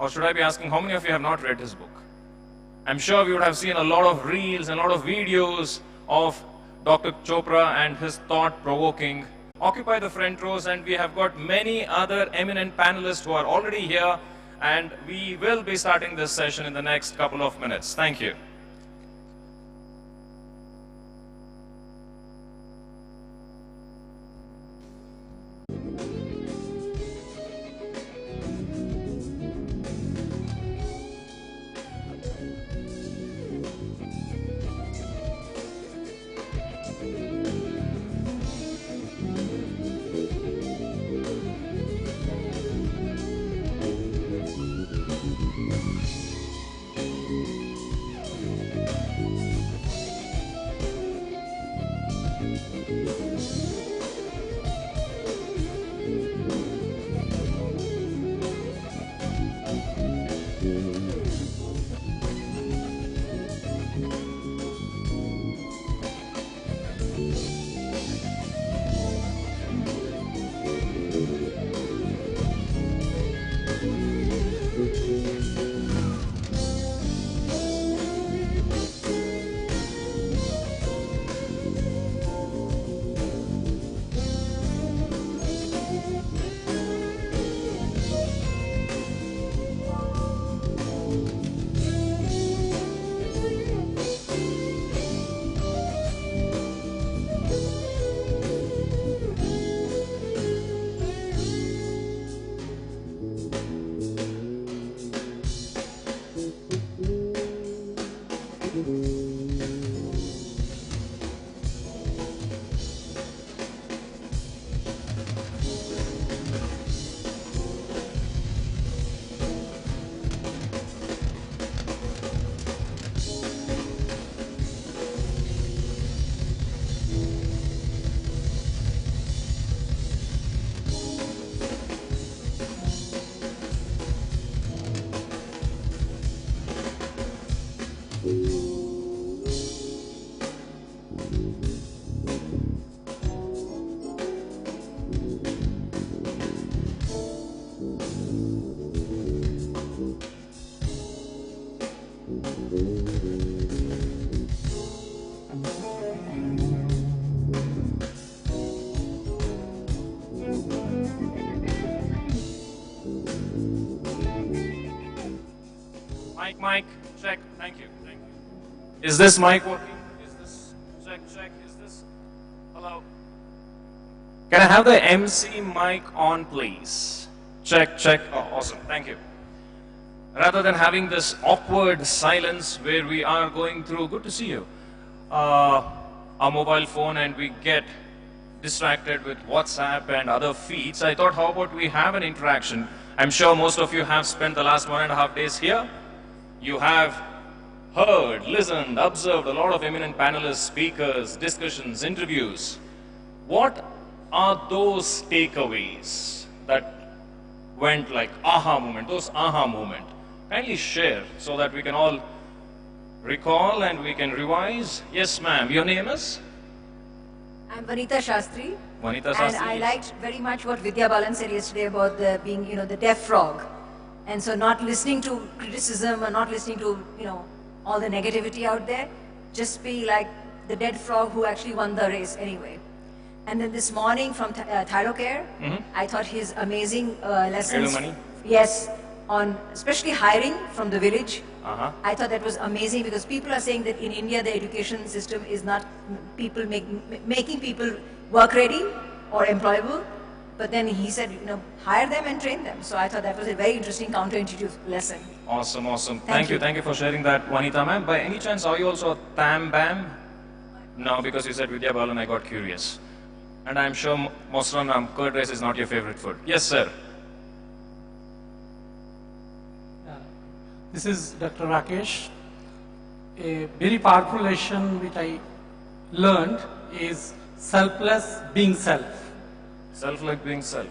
Or should I be asking, how many of you have not read his book? I'm sure you would have seen a lot of reels and a lot of videos of Dr. Chopra and his thought-provoking. Occupy the front rows, and we have got many other eminent panelists who are already here, and we will be starting this session in the next couple of minutes. Thank you. Mic, check, thank you. Is this mic working? Is this, check, is this, hello? Can I have the MC mic on, please? Check, oh, awesome, thank you. Rather than having this awkward silence where we are going through, good to see you, our mobile phone, and we get distracted with WhatsApp and other feeds, I thought, how about we have an interaction? I'm sure most of you have spent the last 1.5 days here. You have heard, listened, observed a lot of eminent panelists, speakers, discussions, interviews. What are those takeaways that went like aha moment, those aha moment? Kindly share so that we can all recall and we can revise. Yes, ma'am. Your name is? I'm Vanita Shastri. Vanita Shastri. And I liked very much what Vidya Balan said yesterday about the being, the deaf frog. And so not listening to criticism or not listening to, all the negativity out there, just be like the dead frog who actually won the race anyway. And then this morning from Thyrocare, I thought his amazing lessons, yes, on especially hiring from the village. I thought that was amazing because people are saying that in India the education system is not making people work ready or employable. But then he said, hire them and train them. So I thought that was a very interesting counterintuitive lesson. Awesome, awesome. Thank you for sharing that, Vanita ma'am. By any chance, are you also a Tam Bam? No, because you said Vidya Balan, I got curious. And I'm sure Mosran curd rice is not your favorite food. Yes, sir. This is Dr. Rakesh. A very powerful lesson which I learned is selfless being self. Self like being self.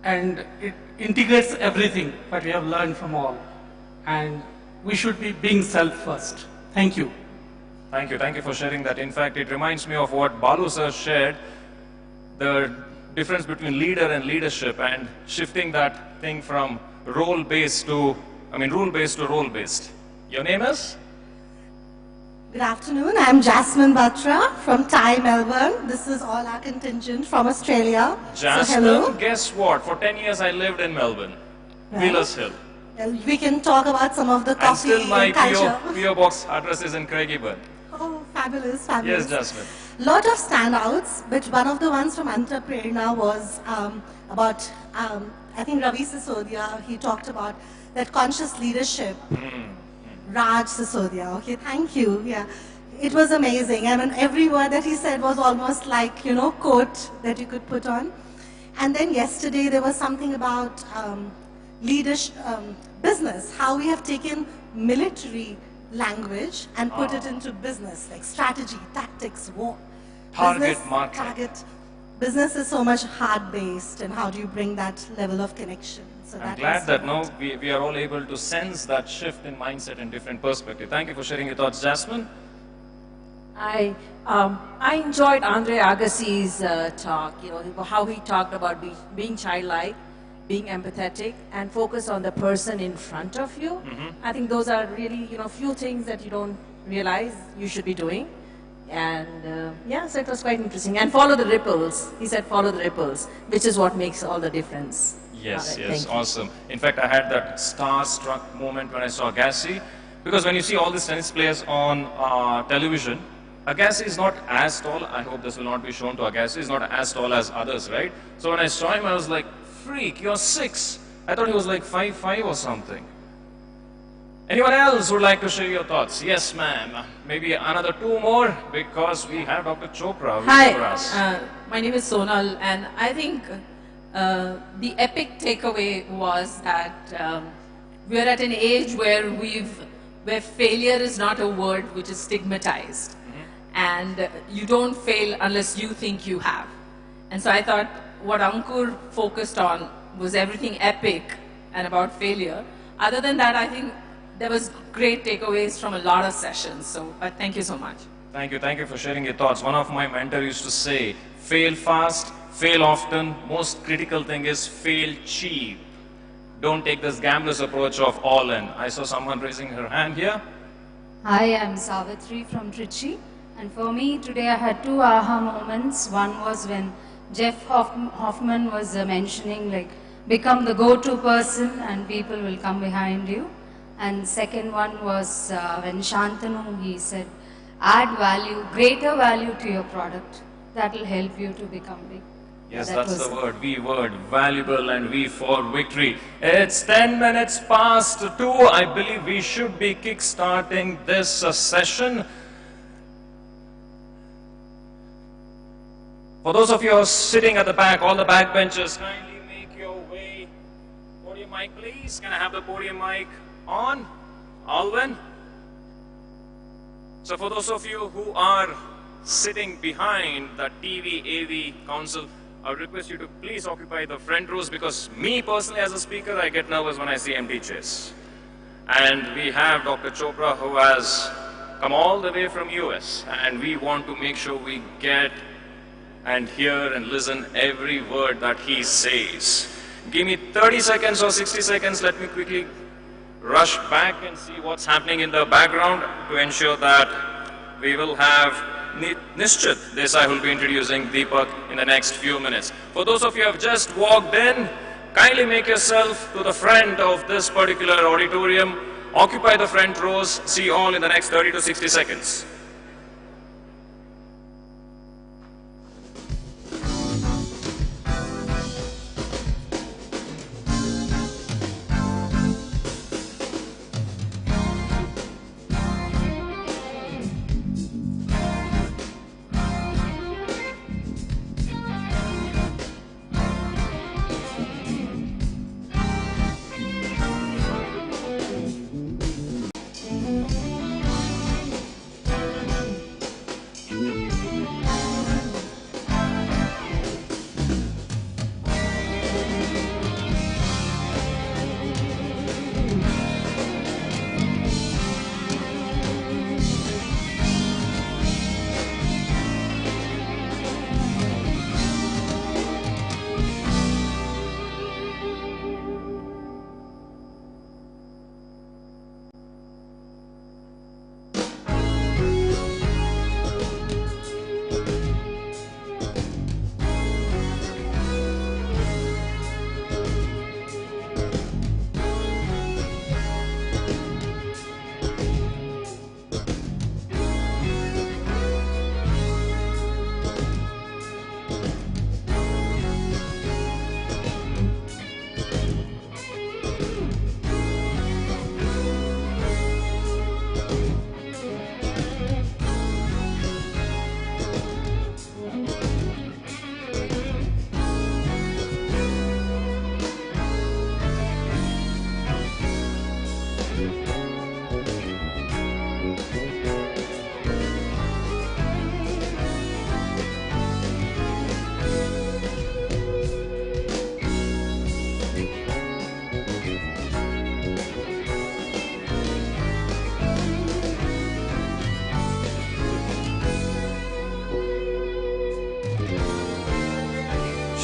And it integrates everything that we have learned from all. And we should be being self first. Thank you. Thank you for sharing that. In fact, it reminds me of what Balu sir shared, the difference between leader and leadership and shifting that thing from role-based to I mean, rule-based to role-based. Your name is? Good afternoon. I'm Jasmine Batra from TiE, Melbourne. This is all our contingent from Australia. Jasmine, so hello. Guess what? For 10 years I lived in Melbourne. Right. Wheelers Hill. Well, we can talk about some of the And coffee still my culture. PO box address is in Craigieburn. Oh, fabulous, fabulous. Yes, Jasmine. Lot of standouts, but one of the ones from Entrepreneurship was about, I think Ravi Sisodia, he talked about that conscious leadership. Raj Sisodia, okay, thank you, yeah. It was amazing. I mean, every word that he said was almost like, quote that you could put on. And then yesterday there was something about leadership, business, how we have taken military language and put it into business, like strategy, tactics, war. Target market. Target. Business is so much hard-based, and how do you bring that level of connection? So I'm glad that now we are all able to sense that shift in mindset and different perspective. Thank you for sharing your thoughts, Jasmine. I enjoyed Andre Agassi's talk, how he talked about being childlike, being empathetic, and focus on the person in front of you. I think those are really, few things that you don't realize you should be doing. And yeah, so it was quite interesting. And follow the ripples. He said follow the ripples, which is what makes all the difference. Yes, Right, yes, awesome. In fact, I had that star-struck moment when I saw Agassi, because when you see all these tennis players on television, Agassi is not as tall. I hope this will not be shown to Agassi. He's not as tall as others, right? So when I saw him, I was like, freak, you're 6. I thought he was like 5'5" or something. Anyone else would like to share your thoughts? Yes, ma'am. Maybe another 2 more, because we have Dr. Chopra for us. Hi, my name is Sonal, and I think the epic takeaway was that we're at an age where failure is not a word which is stigmatized, and you don't fail unless you think you have. And so I thought what Ankur focused on was everything epic and about failure. Other than that, I think there was great takeaways from a lot of sessions. So, but thank you so much. Thank you for sharing your thoughts. One of my mentors used to say, fail fast, fail often, most critical thing is fail cheap. Don't take this gambler's approach of all in. I saw someone raising her hand here. Hi, I'm Savitri from Trichy, and for me today I had 2 aha moments. One was when Jeff Hoffman was mentioning like become the go-to person and people will come behind you. And second one was when Shantanu, he said, add value, greater value to your product. That will help you to become big. Yes, that's the word, V word, valuable and V for victory. It's 10 minutes past 2. I believe we should be kick-starting this session. For those of you who are sitting at the back, all the back benches, kindly make your way. Podium mic, please. Can I have the podium mic on? Alvin? So for those of you who are sitting behind the TV AV console, I would request you to please occupy the front rows, because me personally as a speaker, I get nervous when I see empty chairs. And we have Dr. Chopra, who has come all the way from US, and we want to make sure we get and hear and listen every word that he says. Give me 30 seconds or 60 seconds, let me quickly rush back and see what's happening in the background to ensure that we will have Nishchit Desai, who will be introducing Deepak in the next few minutes. For those of you who have just walked in, kindly make yourself to the front of this particular auditorium, occupy the front rows, see you all in the next 30 to 60 seconds.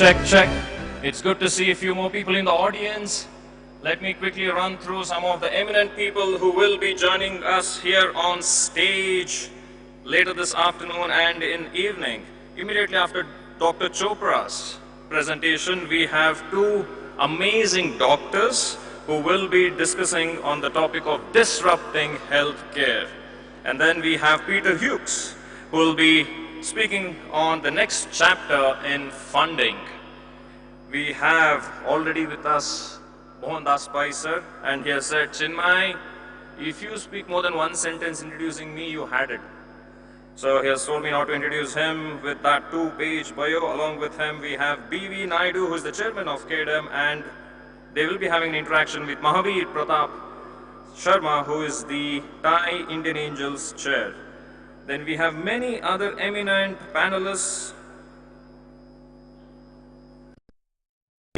check, check. It's good to see a few more people in the audience. Let me quickly run through some of the eminent people who will be joining us here on stage later this afternoon and in evening. Immediately after Dr. Chopra's presentation, we have two amazing doctors who will be discussing on the topic of disrupting healthcare. And then we have Peter Hughes, who will be speaking on the next chapter in funding. We have already with us Mohandas Pai sir, and he has said, Chinmay, if you speak more than one sentence introducing me, you had it. So he has told me how to introduce him with that 2-page bio. Along with him, we have B.V. Naidu, who is the chairman of KDM, and they will be having an interaction with Mahavir Pratap Sharma, who is the TiE Indian Angels chair. Then we have many other eminent panelists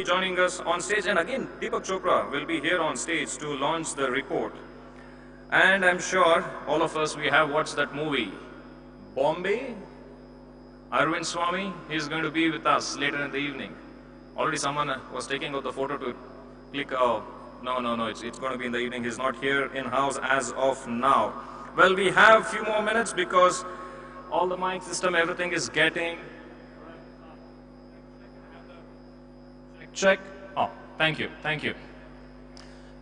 joining us on stage. And again, Deepak Chopra will be here on stage to launch the report. And I'm sure all of us, we have watched that movie, Bombay. Arvind Swamy, he's going to be with us later in the evening. Already someone was taking out the photo to click, no, it's going to be in the evening. He's not here in-house as of now. Well, we have a few more minutes because all the mic system, everything is getting... Check. Oh, thank you.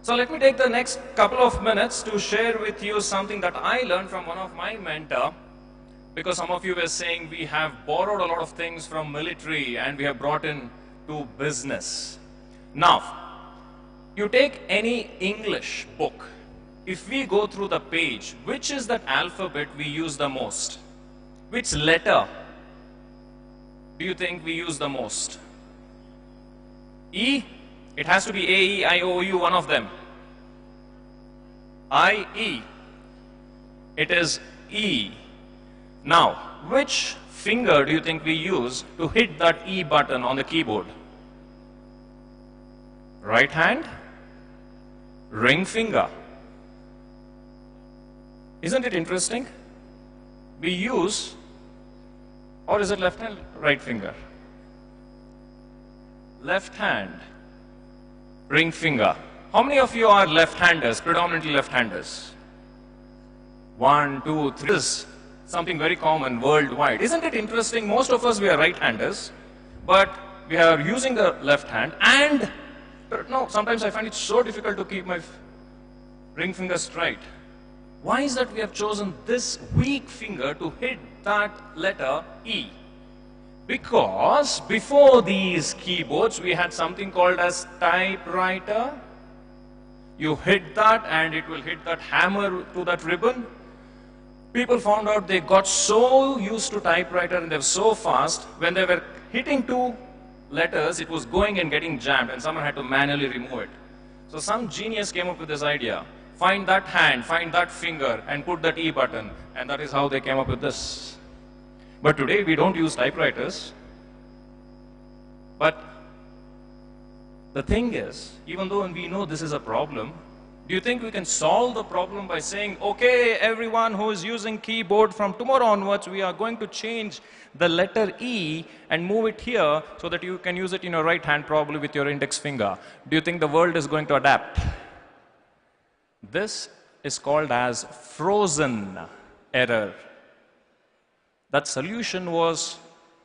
So let me take the next couple of minutes to share with you something that I learned from one of my mentors, because some of you were saying we have borrowed a lot of things from military and we have brought in to business. Now, you take any English book, if we go through the page, which is that alphabet we use the most? Which letter do you think we use the most? E? It has to be A, E, I, O, U, one of them. I, E. It is E. Now, which finger do you think we use to hit that E button on the keyboard? Right hand? Ring finger. Isn't it interesting? We use, or is it left hand, right finger? Left hand, ring finger. How many of you are left-handers, predominantly left-handers? 1, 2, 3. This is something very common worldwide. Isn't it interesting? Most of us, we are right-handers, but we are using the left hand, and no, sometimes I find it so difficult to keep my ring finger straight. Why is that we have chosen this weak finger to hit that letter E? Because before these keyboards, we had something called as typewriter. You hit that and it will hit that hammer to that ribbon. People found out they got so used to typewriter and they were so fast, when they were hitting 2 letters, it was going and getting jammed and someone had to manually remove it. So some genius came up with this idea. Find that hand, find that finger and put that E button, and that is how they came up with this. But today we don't use typewriters. But the thing is, even though we know this is a problem, do you think we can solve the problem by saying, okay, everyone who is using keyboard from tomorrow onwards, we are going to change the letter E and move it here so that you can use it in your right hand, probably with your index finger. Do you think the world is going to adapt? This is called as frozen error. That solution was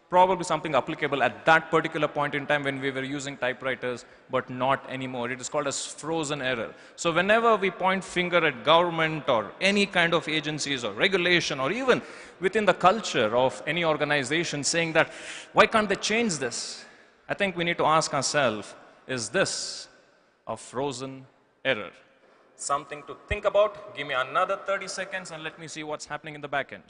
probably something applicable at that particular point in time when we were using typewriters, but not anymore. It is called as frozen error. So whenever we point finger at government or any kind of agencies or regulation, or even within the culture of any organization saying that, why can't they change this? I think we need to ask ourselves, is this a frozen error? Something to think about. Give me another 30 seconds and let me see what's happening in the back end.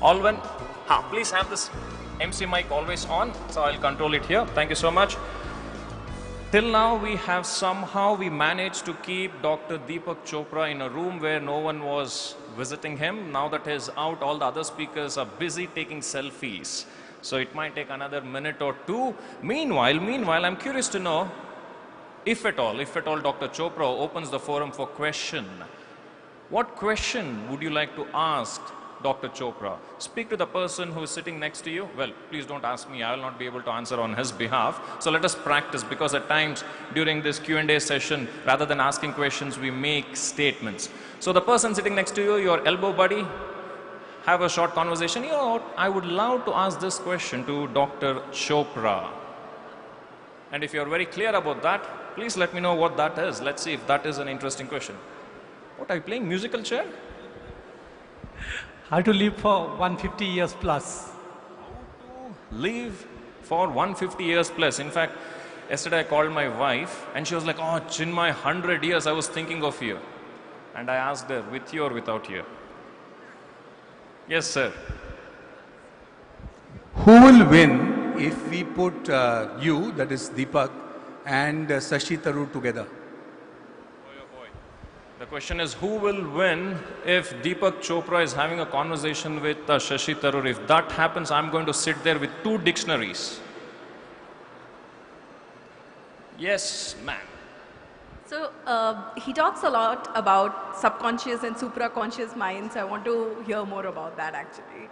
Alvin, please have this MC mic always on, so I'll control it here. Thank you so much. Till now, we managed to keep Dr. Deepak Chopra in a room where no one was visiting him. Now that he's out, all the other speakers are busy taking selfies. So it might take another minute or two. Meanwhile, I'm curious to know, if at all Dr. Chopra opens the forum for question, what question would you like to ask Dr. Chopra? Speak to the person who is sitting next to you. Well, please don't ask me. I will not be able to answer on his behalf. So let us practice, because at times during this Q&A session, rather than asking questions, we make statements. So the person sitting next to you, your elbow buddy, have a short conversation. You know what? I would love to ask this question to Dr. Chopra. And if you're very clear about that, please let me know what that is. Let's see if that is an interesting question. What, are you playing musical chair? How to live for 150 years plus. How to live for 150 years plus. In fact, yesterday I called my wife and she was like, oh, Chinmay, 100 years I was thinking of you. And I asked her, with you or without you? Yes, sir. Who will win if we put you, that is Deepak, and Shashi Tharoor together? The question is, who will win if Deepak Chopra is having a conversation with Shashi Tharoor? If that happens, I'm going to sit there with 2 dictionaries. Yes, ma'am. So he talks a lot about subconscious and supraconscious minds. I want to hear more about that actually.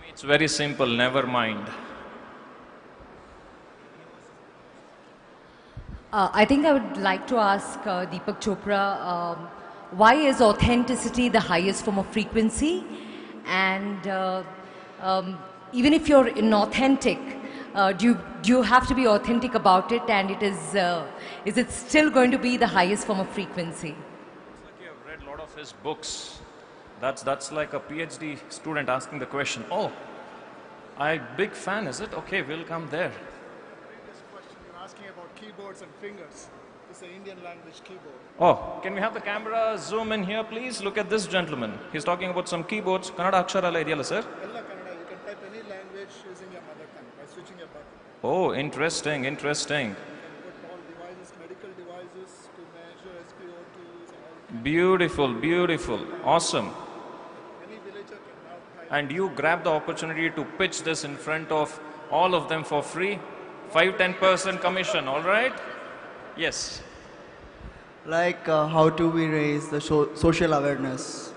It's very simple, never mind. I think I would like to ask Deepak Chopra, why is authenticity the highest form of frequency? And even if you're inauthentic, do you have to be authentic about it? And is it still going to be the highest form of frequency? Looks like you have read a lot of his books. That's like a PhD student asking the question. Oh, I'm big fan, is it? Okay, we'll come there. Asking about keyboards and fingers. It's an Indian language keyboard. Oh, can we have the camera zoom in here, please? Look at this gentleman. He's talking about some keyboards. Kannada akshara ideyala, sir? Ella Kannada. You can type any language using your mother tongue by switching your button. Oh, interesting. You can put all devices, medical devices to measure SpO2s and all. Beautiful. Awesome. Any villager can now type. And you grab the opportunity to pitch this in front of all of them for free. 5-10% commission, all right? Yes. Like how do we raise the social awareness,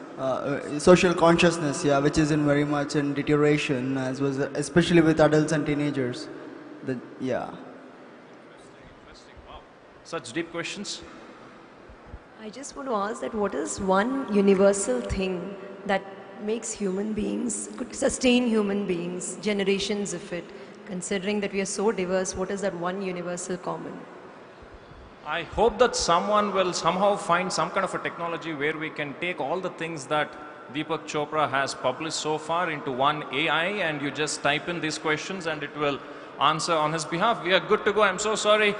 social consciousness, yeah, which is in very much in deterioration, as was especially with adults and teenagers. Yeah. Interesting. Wow. Such deep questions. I just want to ask that what is one universal thing that makes human beings, could sustain human beings, generations of it? Considering that we are so diverse, what is that one universal common? I hope that someone will somehow find some kind of a technology where we can take all the things that Deepak Chopra has published so far into one AI, and you just type in these questions and it will answer on his behalf. We are good to go. I'm so sorry.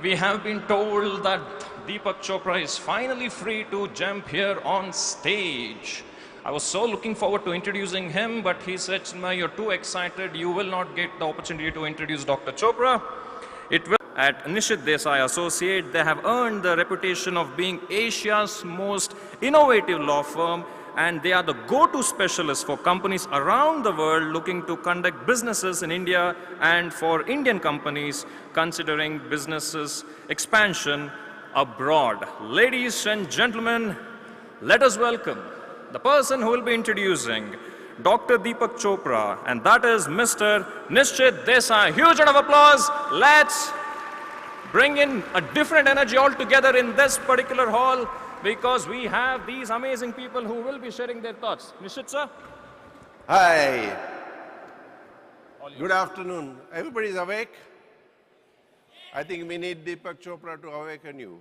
We have been told that Deepak Chopra is finally free to jump here on stage. I was so looking forward to introducing him, but he said, "Chinmay, you're too excited. You will not get the opportunity to introduce Dr. Chopra." It will. At Nishit Desai Associate, they have earned the reputation of being Asia's most innovative law firm, and they are the go-to specialists for companies around the world looking to conduct businesses in India, and for Indian companies considering businesses expansion abroad. Ladies and gentlemen, let us welcome the person who will be introducing Dr. Deepak Chopra, and that is Mr. Nishit Desai. Huge round of applause. Let's bring in a different energy altogether in this particular hall, because we have these amazing people who will be sharing their thoughts. Nishit, sir. Hi. Good afternoon. Everybody's awake? I think we need Deepak Chopra to awaken you.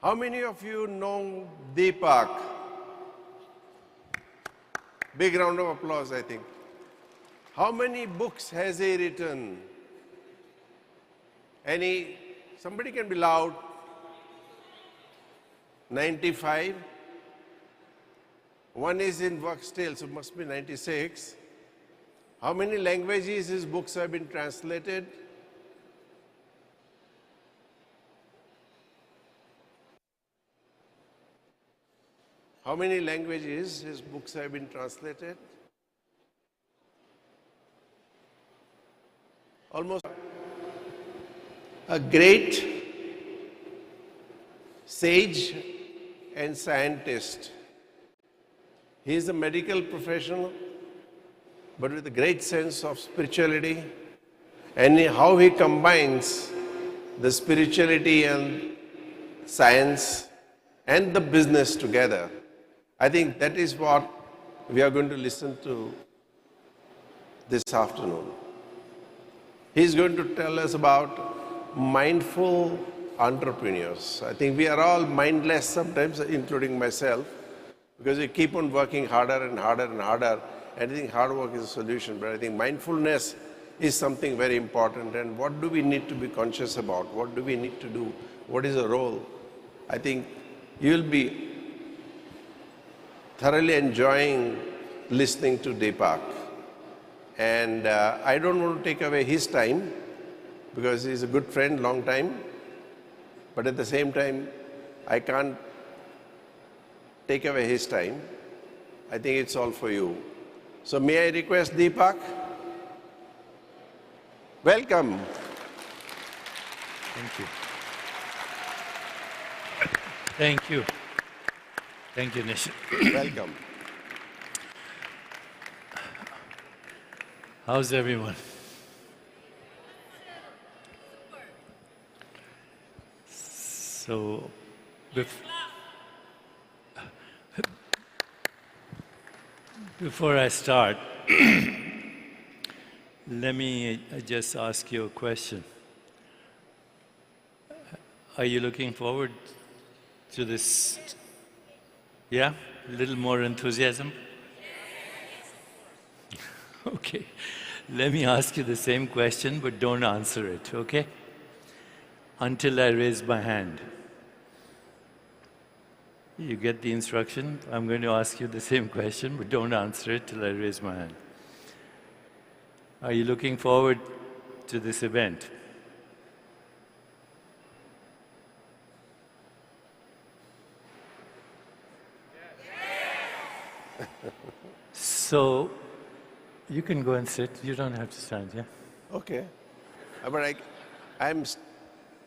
How many of you know Deepak? Big round of applause, I think. How many books has he written? Any? Somebody can be loud. 95? One is in work still, so it must be 96. How many languages his books have been translated? How many languages his books have been translated? Almost. A great sage and scientist. He is a medical professional, but with a great sense of spirituality, and how he combines the spirituality and science and the business together. I think that is what we are going to listen to this afternoon. He is going to tell us about mindful entrepreneurs. I think we are all mindless sometimes, including myself, because we keep on working harder and harder and harder. And I think hard work is a solution, but I think mindfulness is something very important. And what do we need to be conscious about? What do we need to do? What is the role? I think you will be thoroughly enjoying listening to Deepak. And I don't want to take away his time, because he's a good friend, long time. But at the same time, I can't take away his time. I think it's all for you. So may I request Deepak? Welcome. Thank you. Thank you. Thank you, Nish. Welcome. How's everyone? So, before I start, let me just ask you a question. Are you looking forward to this? Yeah? A little more enthusiasm? Okay. Let me ask you the same question, but don't answer it, okay? Until I raise my hand. You get the instruction? I'm going to ask you the same question, but don't answer it till I raise my hand. Are you looking forward to this event? So, you can go and sit. You don't have to stand, yeah? Okay. But I'm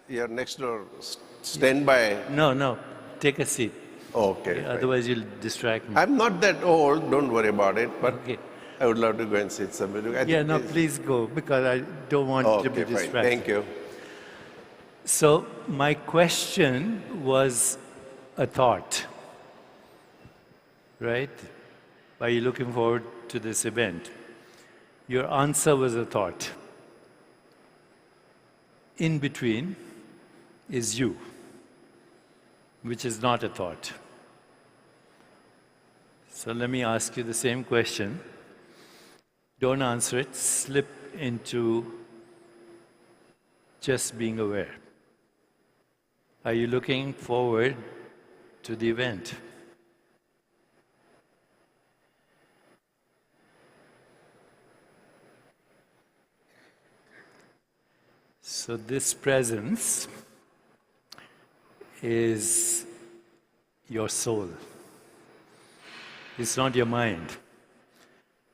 here next door. Stand by. No. Take a seat. Okay. Yeah, otherwise, you'll distract me. I'm not that old. Don't worry about it. But okay. I would love to go and sit somewhere. Yeah, no, please go, because I don't want to be distracted. Fine. Thank you. So, my question was a thought, right? Are you looking forward to this event? Your answer was a thought. In between is you, which is not a thought. So let me ask you the same question. Don't answer it, slip into just being aware. Are you looking forward to the event? So this presence is your soul. It's not your mind,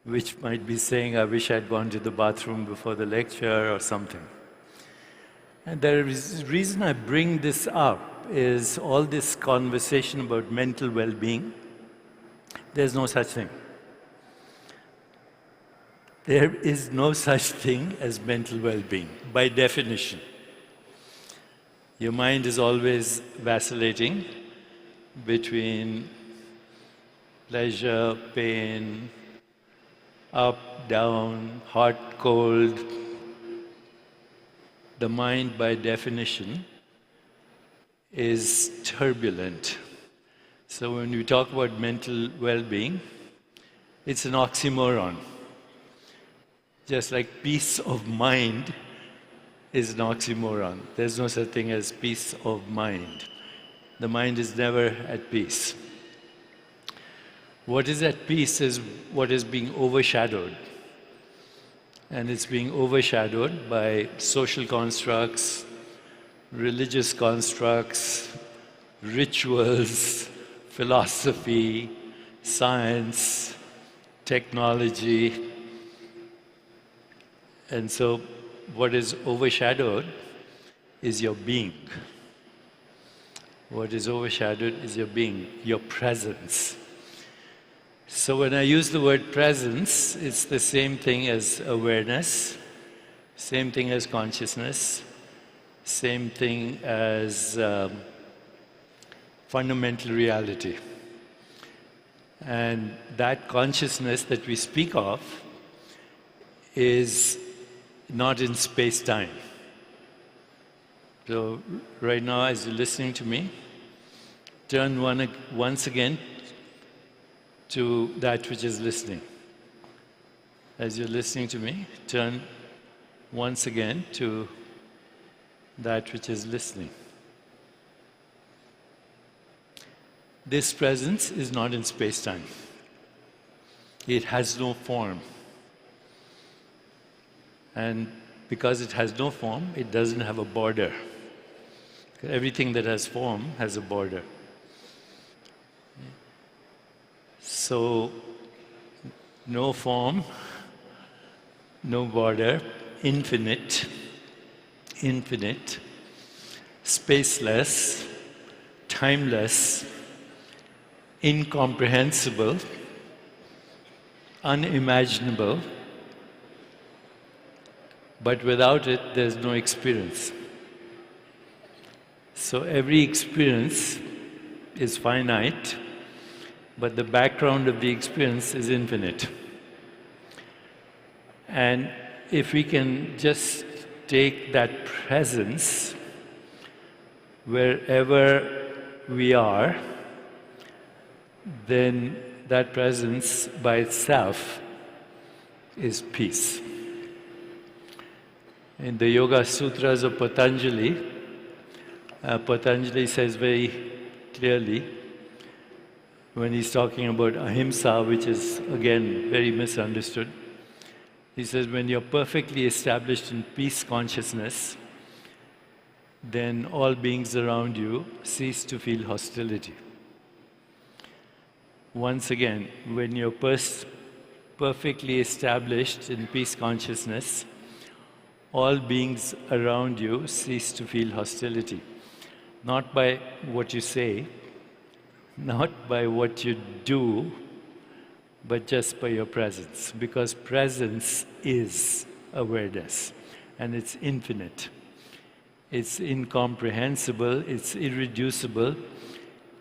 which might be saying, I wish I'd gone to the bathroom before the lecture or something. And the reason I bring this up is all this conversation about mental well-being. There's no such thing. There is no such thing as mental well-being, by definition. Your mind is always vacillating between pleasure, pain, up, down, hot, cold. The mind, by definition, is turbulent. So when we talk about mental well-being, it's an oxymoron. Just like peace of mind is an oxymoron. There's no such thing as peace of mind. The mind is never at peace. What is at peace is what is being overshadowed. And it's being overshadowed by social constructs, religious constructs, rituals, philosophy, science, technology. And so what is overshadowed is your being. What is overshadowed is your being, your presence. So when I use the word presence, it's the same thing as awareness, same thing as consciousness, same thing as fundamental reality. And that consciousness that we speak of is not in space-time. So right now, as you're listening to me, turn once again to that which is listening. As you're listening to me, turn once again to that which is listening. This presence is not in space-time. It has no form. And because it has no form, it doesn't have a border. Everything that has form has a border. So, no form, no border, infinite, spaceless, timeless, incomprehensible, unimaginable, but without it, there's no experience. So every experience is finite, but the background of the experience is infinite. And if we can just take that presence wherever we are, then that presence by itself is peace. In the Yoga Sutras of Patanjali, Patanjali says very clearly, when he's talking about ahimsa, which is again very misunderstood, he says when you're perfectly established in peace consciousness, then all beings around you cease to feel hostility. Once again, when you're perfectly established in peace consciousness, all beings around you cease to feel hostility. Not by what you say, not by what you do, but just by your presence. Because presence is awareness, and it's infinite. It's incomprehensible, it's irreducible,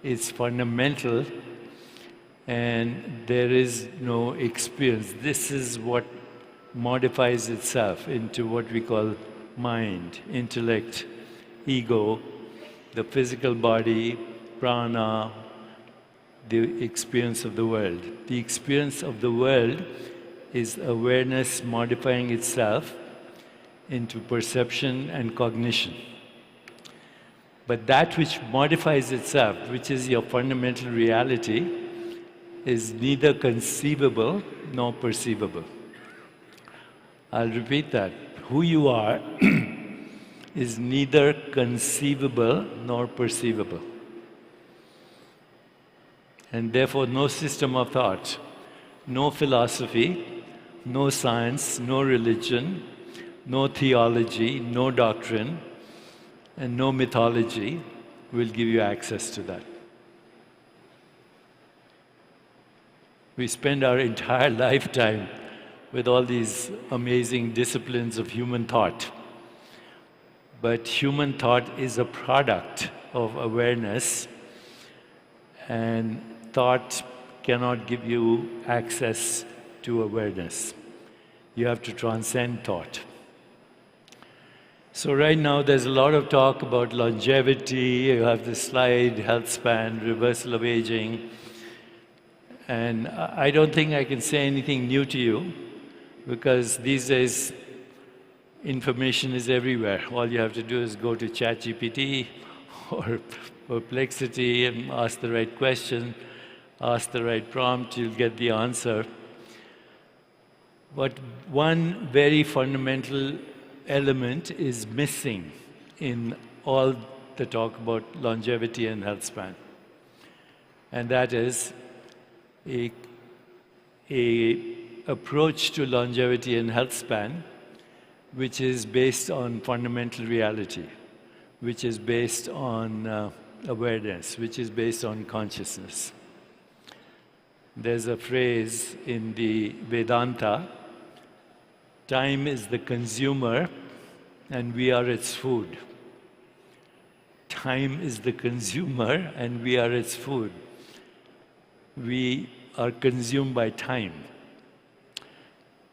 it's fundamental, and there is no experience. This is what modifies itself into what we call mind, intellect, ego, the physical body, prana, the experience of the world. The experience of the world is awareness modifying itself into perception and cognition. But that which modifies itself, which is your fundamental reality, is neither conceivable nor perceivable. I'll repeat that. Who you are is neither conceivable nor perceivable. And therefore, no system of thought, no philosophy, no science, no religion, no theology, no doctrine, and no mythology will give you access to that. We spend our entire lifetime with all these amazing disciplines of human thought. But human thought is a product of awareness, and thought cannot give you access to awareness. You have to transcend thought. So right now there's a lot of talk about longevity. You have the slide, health span, reversal of aging. And I don't think I can say anything new to you, because these days information is everywhere. All you have to do is go to ChatGPT or Perplexity and ask the right question. ask the right prompt, you'll get the answer. But one very fundamental element is missing in all the talk about longevity and health span. And that is a approach to longevity and health span which is based on fundamental reality, which is based on awareness, which is based on consciousness. There's a phrase in the Vedanta, time is the consumer and we are its food. Time is the consumer and we are its food. We are consumed by time.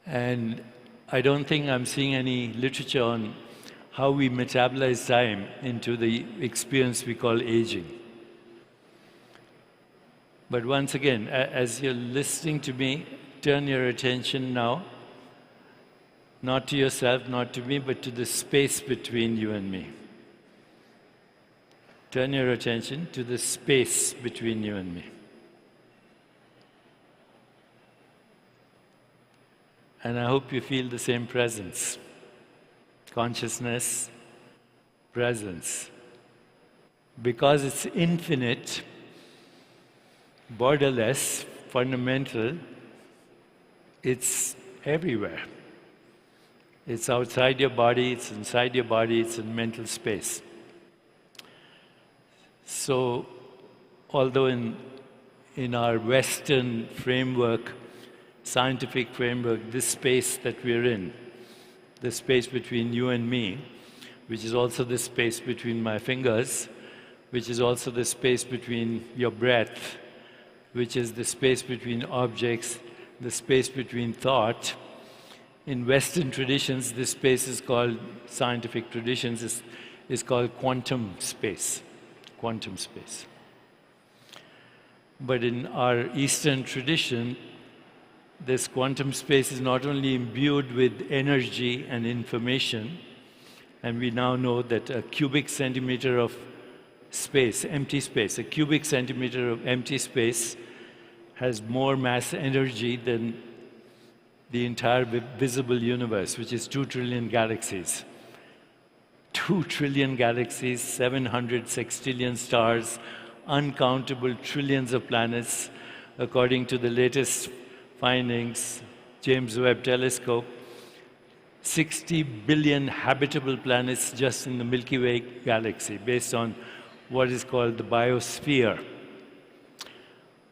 And I don't think I'm seeing any literature on how we metabolize time into the experience we call aging. But once again, as you're listening to me, turn your attention now, not to yourself, not to me, but to the space between you and me. Turn your attention to the space between you and me. And I hope you feel the same presence. Consciousness, presence. Because it's infinite, borderless, fundamental, it's everywhere. It's outside your body, it's inside your body, it's in mental space. So, although in our Western framework, scientific framework, this space that we're in, the space between you and me, which is also the space between my fingers, which is also the space between your breath, which is the space between objects, the space between thought. In Western traditions, this space is called, scientific traditions, is called quantum space. Quantum space. But in our Eastern tradition, this quantum space is not only imbued with energy and information, and we now know that a cubic centimeter of space, empty space, a cubic centimeter of empty space has more mass energy than the entire visible universe, which is 2 trillion galaxies. 2 trillion galaxies, 700 sextillion stars, uncountable trillions of planets, according to the latest findings, James Webb Telescope, 60 billion habitable planets just in the Milky Way galaxy, based on what is called the biosphere.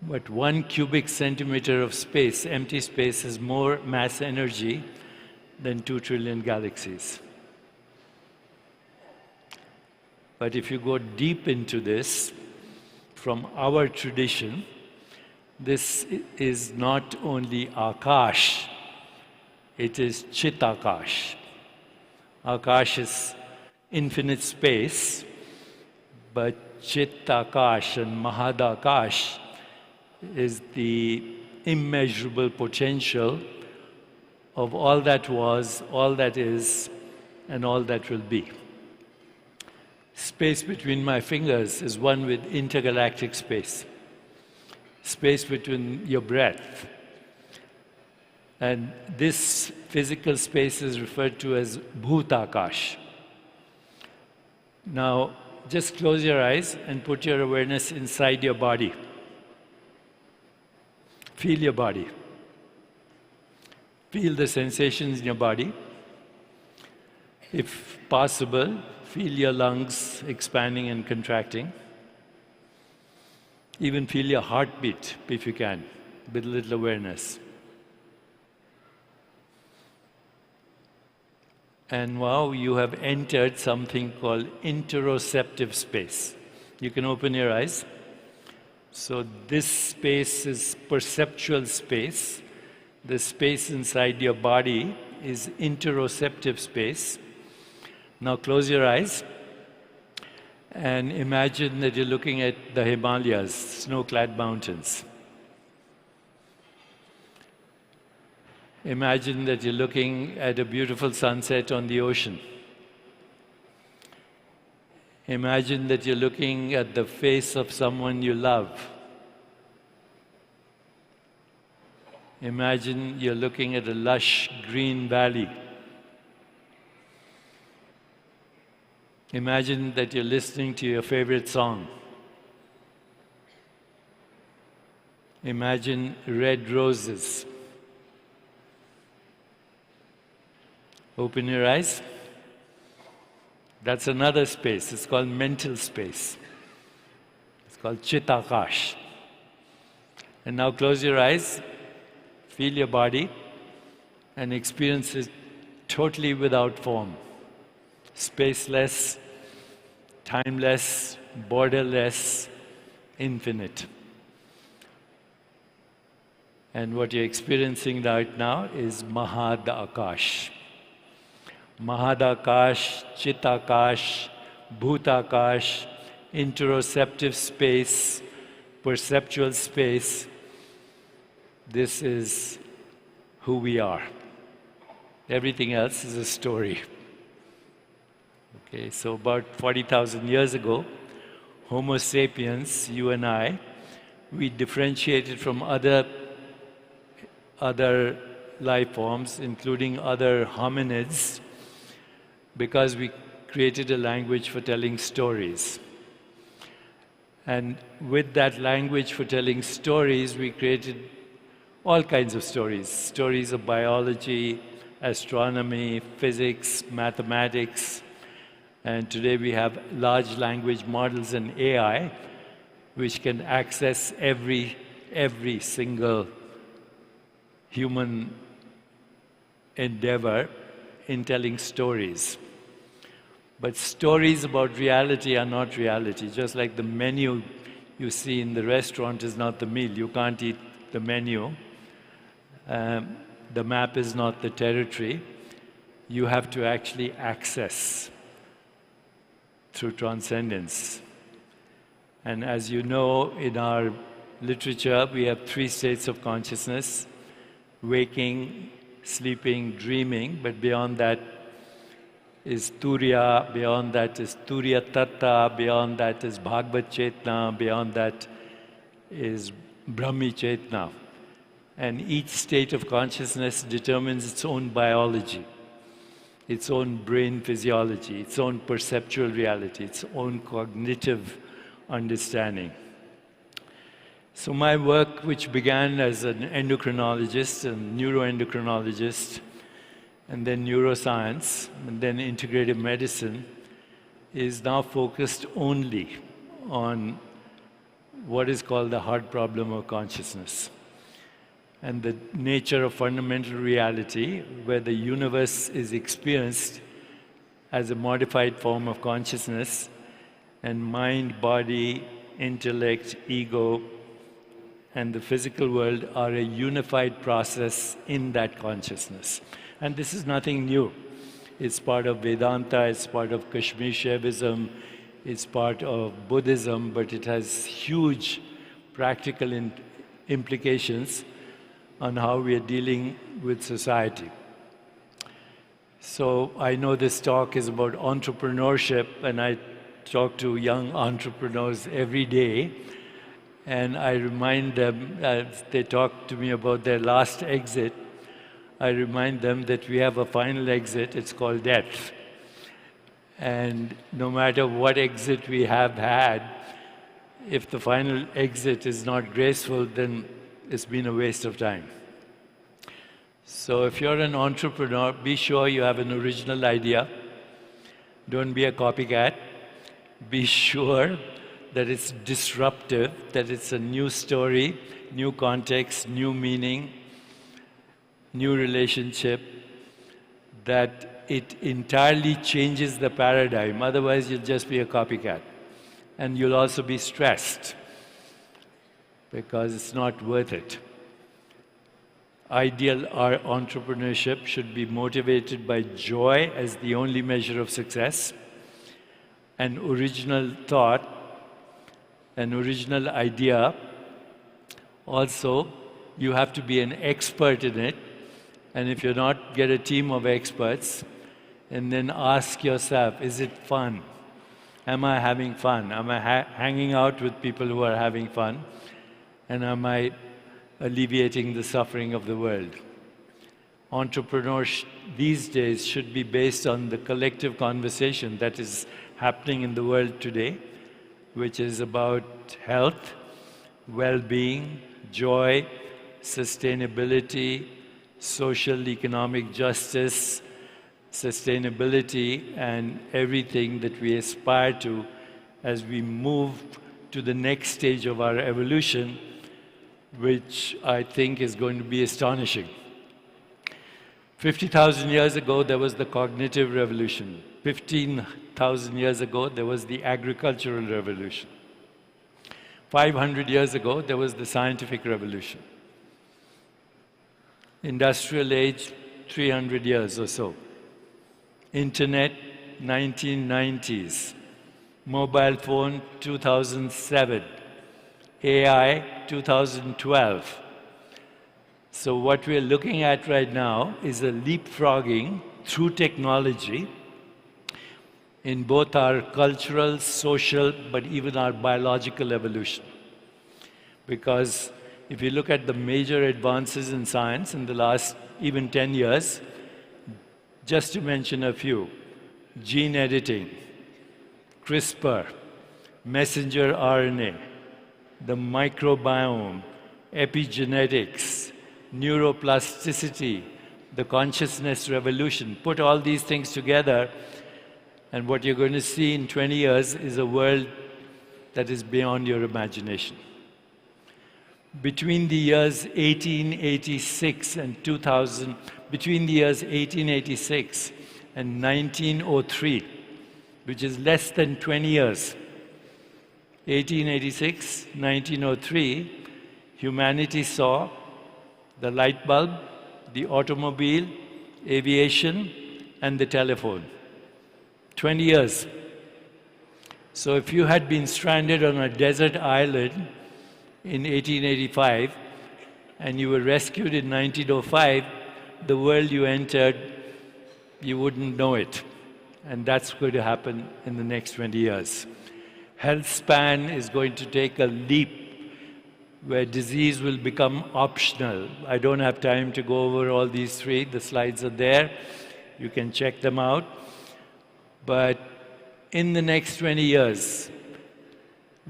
But 1 cubic centimeter of space, empty space, has more mass energy than 2 trillion galaxies. But if you go deep into this, from our tradition, this is not only Akash, it is Chit Akash. Akash is infinite space, but Chit Akash and Mahadakash is the immeasurable potential of all that was, all that is, and all that will be. Space between my fingers is one with intergalactic space. Space between your breath. And this physical space is referred to as Bhutakash. Now, just close your eyes and put your awareness inside your body. Feel your body. Feel the sensations in your body. If possible, feel your lungs expanding and contracting. Even feel your heartbeat, if you can, with a little awareness. And now you have entered something called interoceptive space. You can open your eyes. So this space is perceptual space. The space inside your body is interoceptive space. Now close your eyes and imagine that you're looking at the Himalayas, snow-clad mountains. Imagine that you're looking at a beautiful sunset on the ocean. Imagine that you're looking at the face of someone you love. Imagine you're looking at a lush green valley. Imagine that you're listening to your favorite song. Imagine red roses. Open your eyes. That's another space. It's called mental space. It's called Chitakash. And now close your eyes, feel your body, and experience it totally without form. Spaceless, timeless, borderless, infinite. And what you're experiencing right now is Mahad Akash. Mahadakash, Chitakash, Bhutakash, interoceptive space, perceptual space. This is who we are. Everything else is a story. Okay, so about 40,000 years ago, Homo sapiens, you and I, we differentiated from other life forms, including other hominids, because we created a language for telling stories. And with that language for telling stories, we created all kinds of stories. Stories of biology, astronomy, physics, mathematics. And today we have large language models and AI, which can access every single human endeavor in telling stories. But stories about reality are not reality. Just like the menu you see in the restaurant is not the meal. You can't eat the menu. The map is not the territory. You have to actually access through transcendence. And as you know, in our literature, we have 3 states of consciousness: waking, sleeping, dreaming, but beyond that is Turiya, beyond that is Turiya Tatta, beyond that is Bhagavad Chetna, beyond that is Brahmi Chetna. And each state of consciousness determines its own biology, its own brain physiology, its own perceptual reality, its own cognitive understanding. So my work, which began as an endocrinologist and neuroendocrinologist, and then neuroscience, and then integrative medicine, is now focused only on what is called the hard problem of consciousness, and the nature of fundamental reality, where the universe is experienced as a modified form of consciousness, and mind, body, intellect, ego, and the physical world are a unified process in that consciousness. And this is nothing new. It's part of Vedanta, it's part of Kashmir Shaivism, it's part of Buddhism, but it has huge practical implications on how we are dealing with society. So I know this talk is about entrepreneurship, and I talk to young entrepreneurs every day, and I remind them, as they talk to me about their last exit, I remind them that we have a final exit, it's called death. And no matter what exit we have had, if the final exit is not graceful, then it's been a waste of time. So if you're an entrepreneur, be sure you have an original idea. Don't be a copycat. Be sure that it's disruptive, that it's a new story, new context, new meaning, new relationship, that it entirely changes the paradigm. Otherwise, you'll just be a copycat. And you'll also be stressed because it's not worth it. Ideal entrepreneurship should be motivated by joy as the only measure of success, an original thought, an original idea. Also, you have to be an expert in it. And if you're not, get a team of experts and then ask yourself, is it fun? Am I having fun? Am I hanging out with people who are having fun? And am I alleviating the suffering of the world. Entrepreneurship these days should be based on the collective conversation that is happening in the world today, which is about health, well-being, joy, sustainability, social economic justice, sustainability, and everything that we aspire to as we move to the next stage of our evolution, which I think is going to be astonishing. 50,000 years ago, there was the cognitive revolution. 15,000 years ago, there was the agricultural revolution. 500 years ago, there was the scientific revolution. Industrial age, 300 years or so. Internet, 1990s. Mobile phone, 2007. AI, 2012. So what we're looking at right now is a leapfrogging through technology in both our cultural, social, but even our biological evolution. Because if you look at the major advances in science in the last even 10 years, just to mention a few, gene editing, CRISPR, messenger RNA, the microbiome, epigenetics, neuroplasticity, the consciousness revolution. Put all these things together, and what you're going to see in 20 years is a world that is beyond your imagination. Between the years 1886 and 2000, between the years 1886 and 1903, which is less than 20 years, 1886, 1903, humanity saw the light bulb, the automobile, aviation, and the telephone. 20 years. So if you had been stranded on a desert island in 1885 and you were rescued in 1905, the world you entered, you wouldn't know it. And that's going to happen in the next 20 years. Health span is going to take a leap where disease will become optional. I don't have time to go over all these three. The slides are there. You can check them out. But in the next 20 years,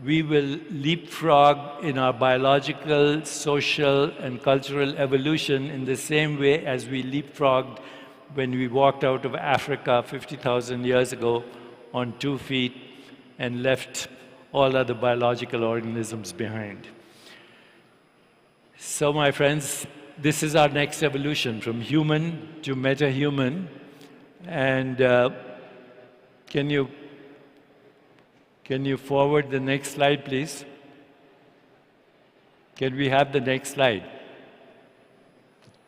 we will leapfrog in our biological, social, and cultural evolution in the same way as we leapfrogged when we walked out of Africa 50,000 years ago on 2 feet and left all other biological organisms behind. So, my friends, this is our next evolution, from human to meta-human. And can you forward the next slide, please? Can we have the next slide?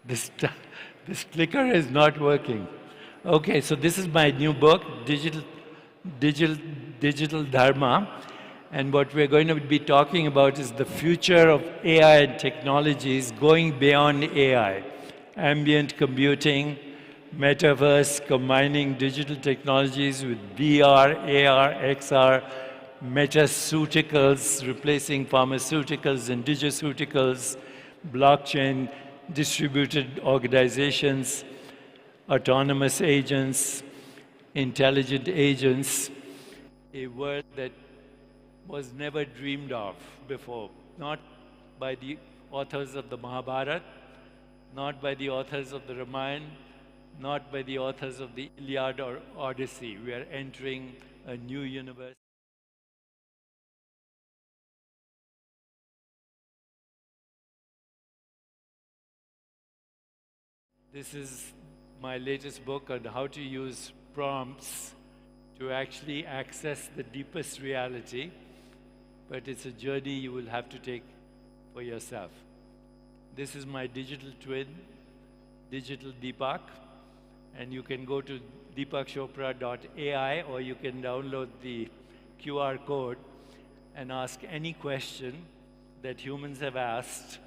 This clicker is not working. Okay, so this is my new book, Digital Dharma. And what we're going to be talking about is the future of AI and technologies going beyond AI. Ambient computing, metaverse, combining digital technologies with VR, AR, XR, metaceuticals, replacing pharmaceuticals and digiceuticals, blockchain, distributed organizations, autonomous agents, intelligent agents, a world that was never dreamed of before, not by the authors of the Mahabharata, not by the authors of the Ramayana, not by the authors of the Iliad or Odyssey. We are entering a new universe. This is my latest book on how to use prompts to actually access the deepest reality, but it's a journey you will have to take for yourself. This is my digital twin, Digital Deepak, and you can go to deepakchopra.ai or you can download the QR code and ask any question that humans have asked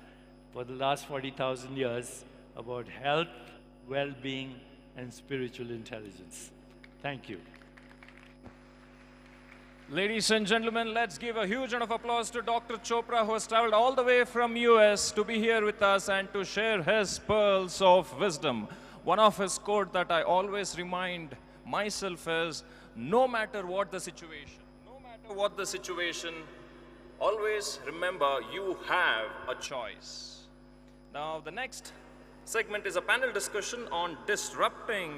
for the last 40,000 years about health, well-being, and spiritual intelligence. Thank you. Ladies and gentlemen, let's give a huge round of applause to Dr. Chopra, who has traveled all the way from US to be here with us and to share his pearls of wisdom. One of his quotes that I always remind myself is, no matter what the situation, always remember you have a choice. Now, the next segment is a panel discussion on disrupting